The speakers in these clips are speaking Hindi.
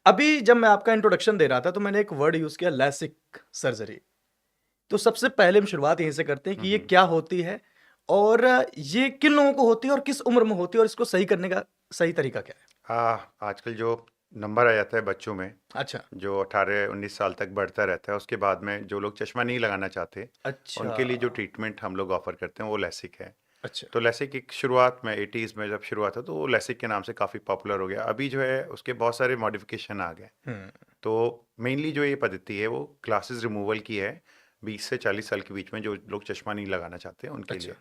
अभी जब मैं आपका इंट्रोडक्शन दे रहा था तो मैंने एक वर्ड यूज़ किया लैसिक सर्जरी। तो सबसे पहले हम शुरुआत यहीं से करते हैं हुँ, कि ये हुँ। क्या होती है? और ये किन लोगों को होती है और किस उम्र में होती है और इसको सही करने का सही तरीका क्या है? आजकल जो नंबर आ जाता है बच्चों में, अच्छा, जो 18-19 साल तक बढ़ता रहता है, उसके बाद में जो लोग चश्मा नहीं लगाना चाहते, अच्छा, उनके लिए जो ट्रीटमेंट हम लोग ऑफ़र करते हैं, वो लैसिक है। अच्छा। तो लैसिक एक शुरुआत में 80s में जब शुरू हुआ था, तो वो लैसिक के नाम से काफ़ी पॉपुलर हो गया। अभी जो है, उसके बहुत सारे मॉडिफ़िकेशन आ गए। हुँ, तो मेनली जो ये पद्धति है, वो ग्लासेस रिमूवल की है, 20 से 40 साल के बीच में जो लोग चश्मा नहीं लगाना चाहते, उनके अच्छा। लिए।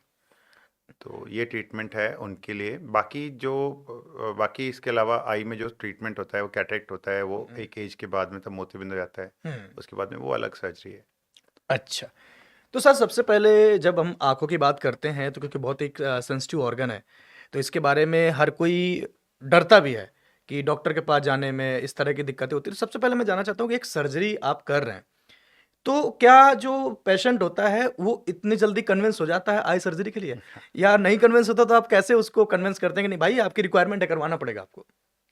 तो ये ट्रीटमेंट है उनके लिए। बाकी जो बाकी इसके अलावा आई में जो ट्रीटमेंट होता है वो कैटरेक्ट होता है, वो हुँ, एक एज के बाद में तब मोतियाबिंद हो जाता है। हुँ। उसके बाद में वो अलग सर्जरी है। अच्छा। तो सर सबसे पहले जब हम आँखों की बात करते हैं तो क्योंकि बहुत एक सेंसिटिव ऑर्गन है, तो इसके बारे में हर कोई डरता भी है कि डॉक्टर के पास जाने में इस तरह की दिक्कतें होती हैं। तो सबसे पहले मैं जानना चाहता हूँ कि एक सर्जरी आप कर रहे हैं, तो क्या जो पेशेंट होता है वो इतनी जल्दी कन्विंस हो जाता है आई सर्जरी के लिए? या नहीं कन्विंस होता तो आप कैसे उसको कन्विंस करते हैं कि नहीं भाई आपकी रिक्वायरमेंट है करवाना पड़ेगा आपको?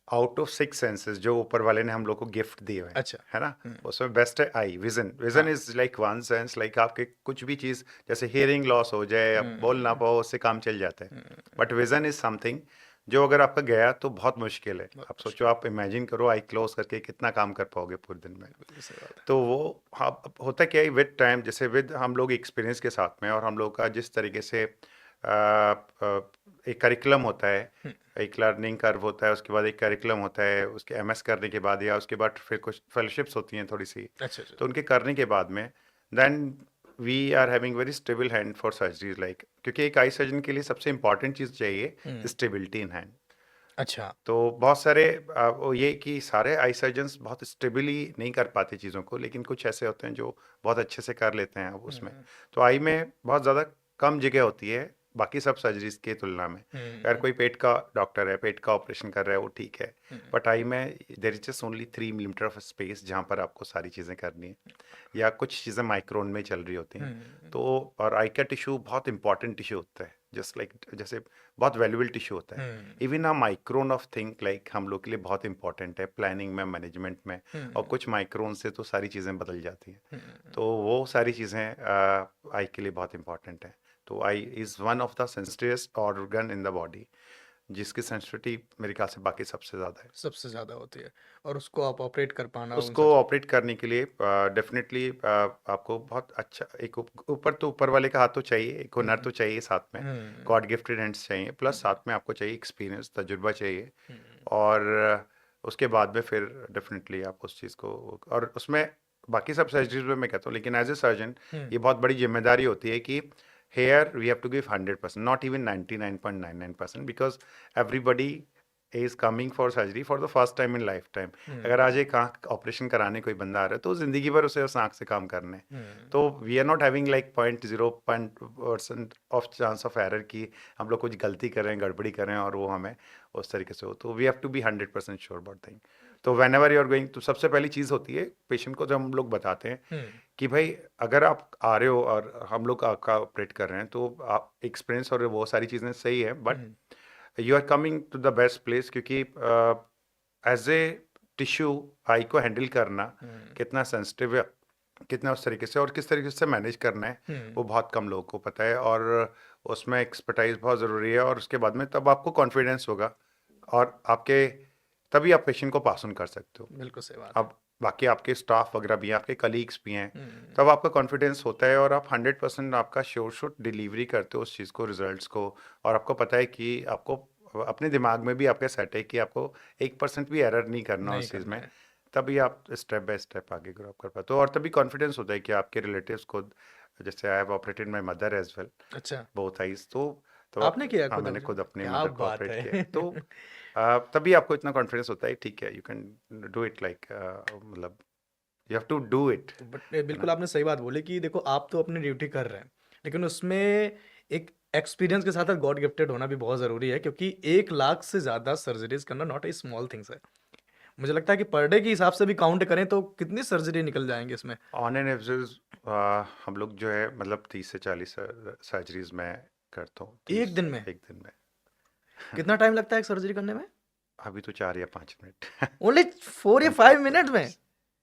आउट ऑफ 6 सेंसेस जो ऊपर वाले ने हम लोग को गिफ्ट दिए हुए हैं, अच्छा। है ना? हुँ, उसमें बेस्ट है आई, विज़न। हाँ। Vision is like one sense, like आपके कुछ भी चीज़ जैसे हियरिंग लॉस हो जाए, आप बोल ना हुँ, पाओ, उससे काम चल जाता है। हुँ, बट विज़न इज़ समथिंग जो अगर आपका गया तो बहुत मुश्किल है। बहुत आप सोचो, मुश्किल है। आप इमेजिन करो आई क्लोज़ करके कितना काम कर पाओगे पूरे दिन में। बिल्कुल सही बात है। तो वो हाँ, अब होता क्या है विद टाइम, जैसे विद हम लोग एक्सपीरियंस के साथ में और हम लोग का जिस तरीके से एक करिकुलम होता है, हुँ, एक लर्निंग कर्व होता है, उसके बाद एक करिकुलम होता है, उसके एमएस करने के बाद या उसके बाद फिर कुछ फेलोशिप्स होती हैं थोड़ी सी। अच्छा, अच्छा। तो उनके करने के बाद में then we are having very stable hand for surgeries, like क्योंकि एक आई सर्जन के लिए सबसे इंपॉर्टेंट चीज़ चाहिए हुँ, स्टेबिलिटी इन हैंड। अच्छा। तो बहुत सारे वो ये कि सारे आई सर्जन्स बहुत स्टेबली नहीं कर पाते चीज़ों को, लेकिन कुछ ऐसे होते हैं जो बहुत अच्छे से कर लेते हैं अब उसमें। हुँ, तो आई में बहुत ज़्यादा कम जगह होती है बाकी सब सर्जरीज की तुलना में। अगर हुँ, कोई पेट का डॉक्टर है, पेट का ऑपरेशन कर रहा है, वो ठीक है। हुँ, बट आई में there is just only 3 millimetre of space जहाँ पर आपको सारी चीज़ें करनी है, या कुछ चीज़ें माइक्रोन में चल रही होती हैं। हुँ, तो और आई का टिश्यू बहुत इंपॉर्टेंट टिश्यू होता है, जस्ट लाइक जैसे बहुत वैल्यूबल टिश्यू होता है। Hmm, even a micron of think like हम लोग के लिए बहुत इंपॉर्टेंट है प्लानिंग में, मैनेजमेंट में। और हुँ, कुछ माइक्रोन से तो सारी चीज़ें बदल जाती हैं। हुँ, तो वो सारी चीज़ें आई के लिए बहुत इंपॉर्टेंट है। तो eye is one of the sensitivest organ in the body, जिसकी सेंसिटिविटी मेरे ख्याल से बाकी सबसे ज़्यादा है। सबसे ज़्यादा होती है और उसको आप ऑपरेट कर पाना उन उसको सब चीज़ों ऑपरेट करने के लिए डेफिनेटली आपको बहुत अच्छा एक ऊपर तो ऊपर वाले का हाथ तो चाहिए, एक हुनर हुँ, तो चाहिए साथ में, हुँ, गॉड गिफ्टेड हैंड्स चाहिए, प्लस हुँ, साथ में आपको चाहिए एक्सपीरियंस, तजुर्बा चाहिए। हुँ, और उसके बाद में फिर डेफिनेटली आप उस चीज़ को, और उसमें बाकी सब सर्जरीज में मैं कहता हूँ, लेकिन एज ए सर्जन हुँ, ये बहुत बड़ी जिम्मेदारी होती है कि here we have to give 100%, not even 99.99%, because everybody is coming for surgery for the first time in life time. अगर हुँ, आज एक आँख ऑपरेशन कराने कोई बंदा आ रहा है तो ज़िंदगी भर उसे उस आँख से काम करना है। हुँ, तो we are not having like 0.0% of chance of error की हम लोग कुछ गलती करें, गड़बड़ी करें और वो हमें उस तरीके से हो। तो we have to be 100% sure about thing. तो whenever you are going, तो सबसे पहली चीज़ होती है पेशेंट को जब हम लोग बताते हैं हुँ, कि भाई अगर आप आ रहे हो और हम लोग आपका ऑपरेट कर रहे हैं, तो आप एक्सपीरियंस और वो सारी चीज़ें सही है, but hmm, you are coming to the best place, क्योंकि एज ए टिश्यू आई को हैंडल करना हुँ, कितना सेंसिटिव है, कितना उस तरीके से और किस तरीके से मैनेज करना है, हुँ, वो बहुत कम लोगों को पता है। और उसमें एक्सपर्टाइज बहुत ज़रूरी है, और उसके बाद में तब आपको कॉन्फिडेंस होगा और आपके तभी आप पेशेंट को पास ऑन कर सकते हो। बिल्कुल सही बात है। अब बाकी आपके स्टाफ वगैरह भी हैं, आपके कलीग्स भी हैं, हुँ, तब आपका कॉन्फिडेंस होता है और आप 100% आपका श्योर शॉट डिलीवरी करते हो उस चीज़ को, रिजल्ट्स को। और आपको पता है कि आपको अपने दिमाग में भी आपके सेट है कि आपको 1% भी एरर नहीं करना नहीं उस चीज़ करना में। है। तभी आप स्टेप बाय स्टेप आगे ग्रो अप कर पाते हो, और तभी कॉन्फिडेंस होता है कि आपके रिलेटिव्स को, जैसे I have operated my mother as well, अच्छा, बोथ आईज। तो आप, आपने किया हाँ, खुद मैंने ऑपरेशन? खुद अपनी क्या मदर को बात ऑपरेट किया है। है! तो तभी आपको इतना कॉन्फिडेंस होता है, ठीक है, you can do it, like मतलब you have to do it, but है बिल्कुल ना? आपने सही बात बोली कि देखो आप तो अपनी ड्यूटी कर रहे हैं, लेकिन उसमें एक एक्सपीरियंस के साथ साथ गॉड गिफ्टेड होना भी बहुत ज़रूरी है क्योंकि 1 लाख से ज़्यादा सर्जरीज़ करना नॉट अ स्मॉल थिंग्स है। मुझे लगता है कि पर डे के हिसाब से भी काउंट करें तो कितनी सर्जरी निकल जाएँगे इसमें? ऑन एन एवरेज हम लोग जो है मतलब 30 से 40 सर्जरीज मैं करता हूँ, 1 30 दिन में? एक दिन में। कितना टाइम लगता है एक सर्जरी करने में? अभी तो 4 या 5 मिनट ओनली 4 या 5 मिनट में?